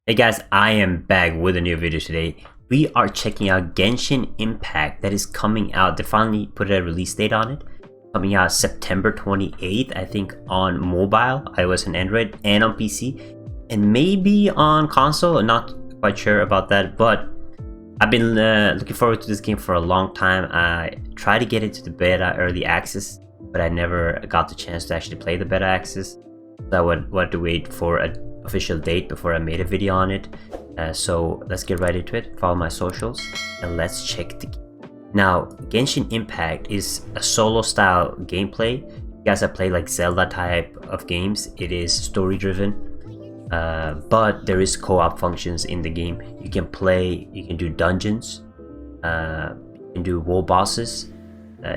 Hey guys, I am back with a new video today. We are checking out Genshin Impact that is coming out. They finally put a release date on it. Coming out September 28th, I think, on mobile, iOS and Android, and on PC. And maybe on console, I'm not quite sure about that. But I've been looking forward to this game for a long time. I tried to get into the beta early access, but I never got the chance to actually play the beta access. So I wanted to wait for an official date before I made a video on it. So let's get right into it. Follow my socials and let's check the game. Now, Genshin Impact is a solo style gameplay. You guys have played like Zelda type of games. It is story driven, but there is co-op functions in the game. You can play, you can do dungeons, you can do world bosses,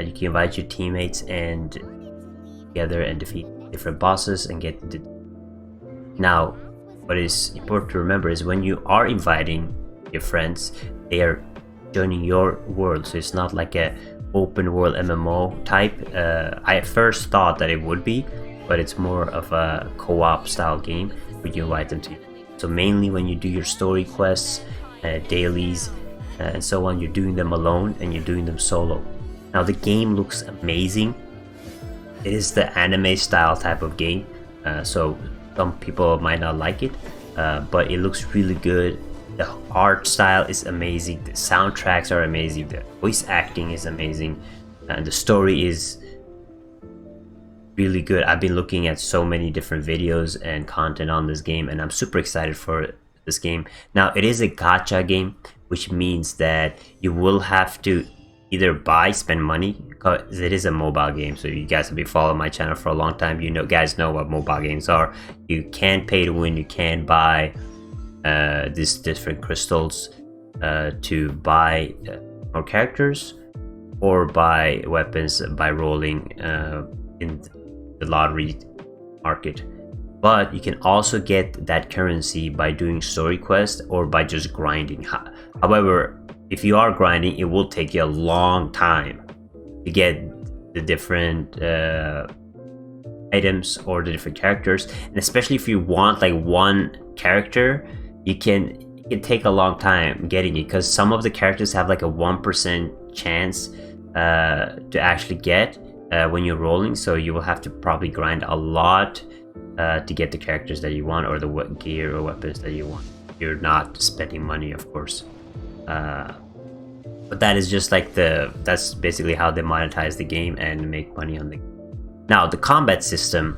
you can invite your teammates and together and defeat different bosses and get the... Now, what is important to remember is when you are inviting your friends, they are joining your world, so it's not like a open world MMO type. I at first thought that it would be, but it's more of a co-op style game where you invite them to. So mainly when you do your story quests, dailies, and so on, you're doing them alone and you're doing them solo. Now the game looks amazing. It is the anime style type of game, so some people might not like it, but it looks really good. The art style is amazing, the soundtracks are amazing, the voice acting is amazing, and the story is really good. I've been looking at so many different videos and content on this game, and I'm super excited for this game. Now, it is a gacha game, which means that you will have to either spend money, because it is a mobile game. So you guys have been following my channel for a long time, guys know what mobile games are. You can pay to win, you can buy these different crystals to buy more characters, or buy weapons by rolling in the lottery market. But you can also get that currency by doing story quests or by just grinding. However, if you are grinding, it will take you a long time to get the different items or the different characters, and especially if you want like one character, it can take a long time getting it, because some of the characters have like a 1% chance to actually get when you're rolling. So you will have to probably grind a lot to get the characters that you want, or the gear or weapons that you want. You're not spending money, of course. But that is just like that's basically how they monetize the game and make money on the game. Now, the combat system,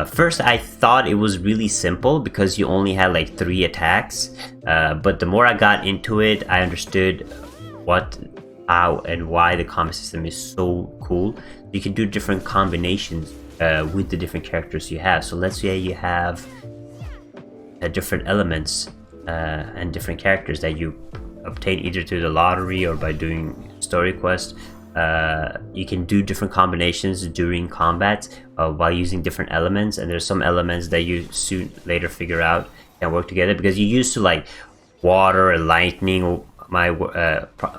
first I thought it was really simple because you only had like 3 attacks, but the more I got into it, I understood how and why the combat system is so cool. You can do different combinations with the different characters you have. So let's say you have different elements and different characters that you obtain either through the lottery or by doing story quests. You can do different combinations during combat while using different elements, and there's some elements that you soon later figure out can work together, because you used to like water and lightning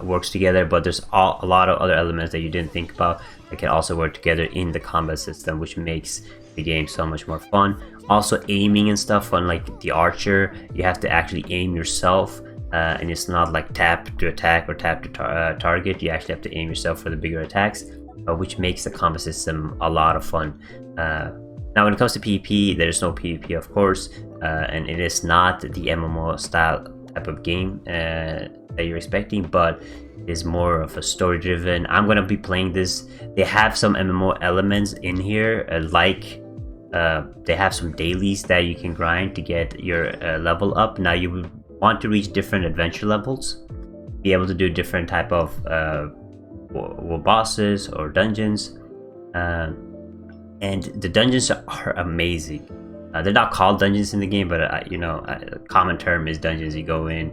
works together, but there's a lot of other elements that you didn't think about that can also work together in the combat system, which makes the game so much more fun. Also, aiming and stuff, on like the archer, you have to actually aim yourself, and it's not like tap to attack or tap to target. You actually have to aim yourself for the bigger attacks, which makes the combat system a lot of fun. Now, when it comes to PvP, there's no PvP, of course, and it is not the MMO style type of game that you're expecting, but is more of a story driven. I'm gonna be playing this. They have some MMO elements in here, like they have some dailies that you can grind to get your level up. Now, you would want to reach different adventure levels, be able to do different type of bosses or dungeons, and the dungeons are amazing. They're not called dungeons in the game, but a common term is dungeons. You go in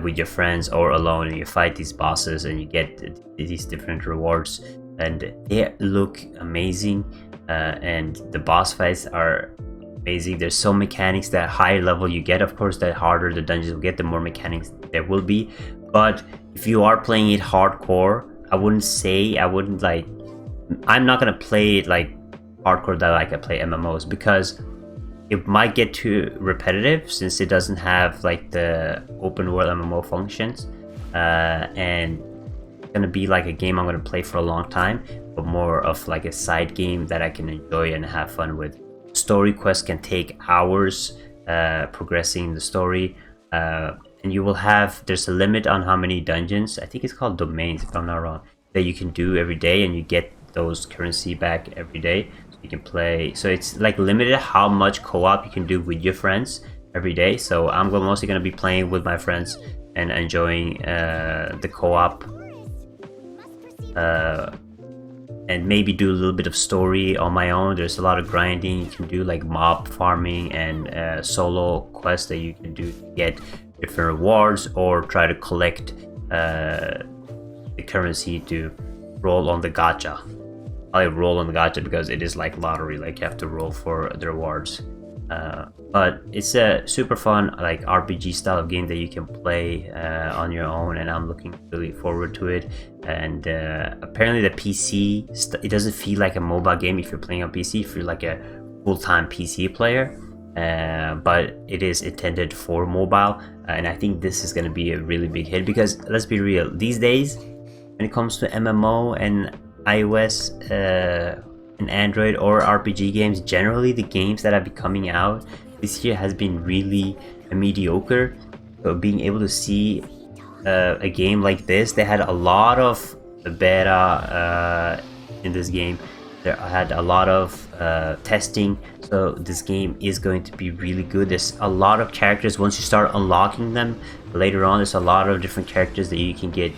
with your friends or alone, and you fight these bosses, and you get these different rewards, and they look amazing. And the boss fights are amazing. There's so mechanics. That higher level you get, of course, the harder the dungeons will get, the more mechanics there will be. But if you are playing it hardcore, I'm not gonna play it like hardcore that like I play MMOs, because it might get too repetitive since it doesn't have like the open world MMO functions, and it's gonna be like a game I'm gonna play for a long time, but more of like a side game that I can enjoy and have fun with. Story quests can take hours progressing the story, and you will have, there's a limit on how many dungeons, I think it's called domains if I'm not wrong, that you can do every day, and you get those currency back every day. You can play, so it's like limited how much co-op you can do with your friends every day. So I'm mostly going to be playing with my friends and enjoying the co-op, and maybe do a little bit of story on my own. There's a lot of grinding you can do, like mob farming and solo quests that you can do to get different rewards, or try to collect the currency to roll on the gacha. I roll on the gacha because it is like lottery, like you have to roll for the rewards. But it's a super fun like RPG style of game that you can play on your own, and I'm looking really forward to it. And apparently the PC, it doesn't feel like a mobile game if you're playing on PC, if you're like a full-time PC player. But it is intended for mobile, and I think this is going to be a really big hit, because let's be real, these days when it comes to MMO and iOS and Android or RPG games, generally the games that have been coming out this year has been really mediocre. So being able to see a game like this, they had a lot of beta in this game. They had a lot of testing, so this game is going to be really good. There's a lot of characters. Once you start unlocking them later on, there's a lot of different characters that you can get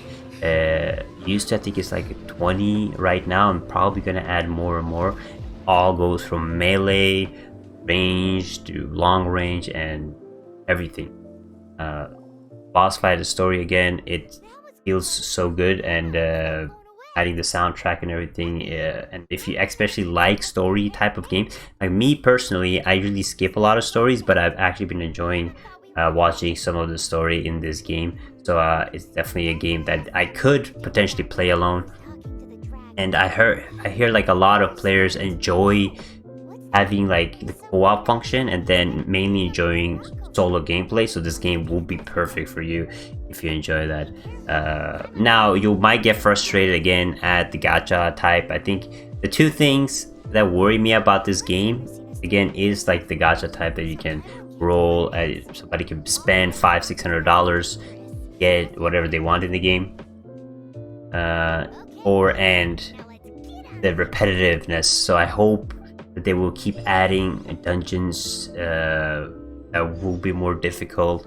used to. I think it's like 20 right now. I'm probably gonna add more and more. All goes from melee, range to long range, and everything. Boss fight, the story, again, it feels so good, and adding the soundtrack and everything. And if you especially like story type of game, like me personally, I usually skip a lot of stories, but I've actually been enjoying watching some of the story in this game. So it's definitely a game that I could potentially play alone. And I hear like a lot of players enjoy having like the co-op function, and then mainly enjoying solo gameplay. So this game will be perfect for you if you enjoy that. Now you might get frustrated again at the gacha type. I think the two things that worry me about this game again is like the gacha type, that you can roll, somebody can spend $500-$600, get whatever they want in the game, and the repetitiveness. So I hope that they will keep adding dungeons that will be more difficult,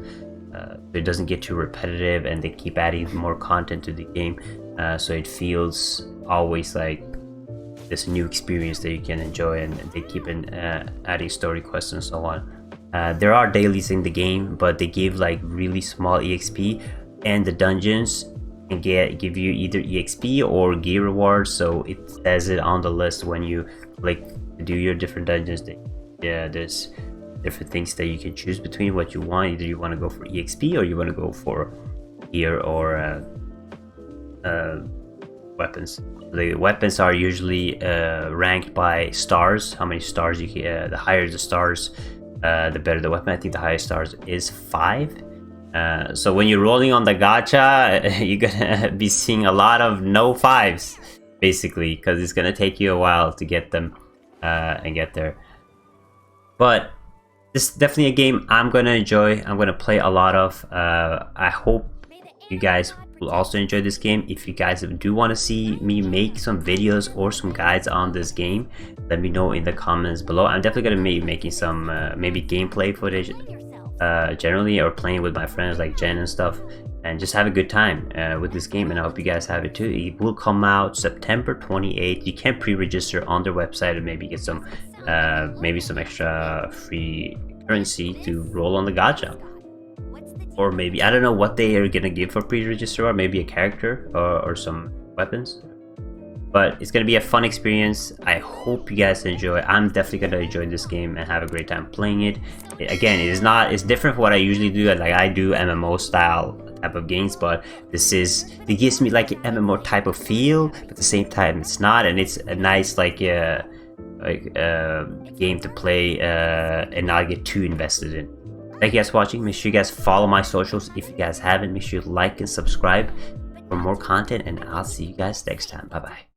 so it doesn't get too repetitive, and they keep adding more content to the game, so it feels always like this new experience that you can enjoy, and they keep adding story quests and so on. There are dailies in the game, but they give like really small EXP, and the dungeons can give you either EXP or gear rewards. So it says it on the list when you click to do your different dungeons. There's different things that you can choose between what you want. Either you want to go for EXP, or you want to go for gear or weapons. The weapons are usually ranked by stars, how many stars you get. The higher the stars, the better the weapon. I think the highest stars is 5. So when you're rolling on the gacha, you're gonna be seeing a lot of no 5s, basically, because it's gonna take you a while to get them and get there. But this is definitely a game I'm gonna enjoy. I'm gonna play a lot of. I hope you guys will also enjoy this game. If you guys do want to see me make some videos or some guides on this game, let me know in the comments below. I'm definitely gonna be making some maybe gameplay footage generally, or playing with my friends like Jen and stuff, and just have a good time with this game. And I hope you guys have it too. It will come out September 28th. You can pre-register on their website and maybe get some maybe some extra free currency to roll on the gacha, or maybe I don't know what they are gonna give for pre-register, or maybe a character or some weapons. But it's gonna be a fun experience. I hope you guys enjoy. I'm definitely gonna enjoy this game and have a great time playing it. Again, it's different from what I usually do. Like I do MMO style type of games, but it gives me like an MMO type of feel, but at the same time it's not, and it's a nice like game to play and not get too invested in. Thank you guys for watching. Make sure you guys follow my socials if you guys haven't. Make sure you like and subscribe for more content, and I'll see you guys next time. Bye bye.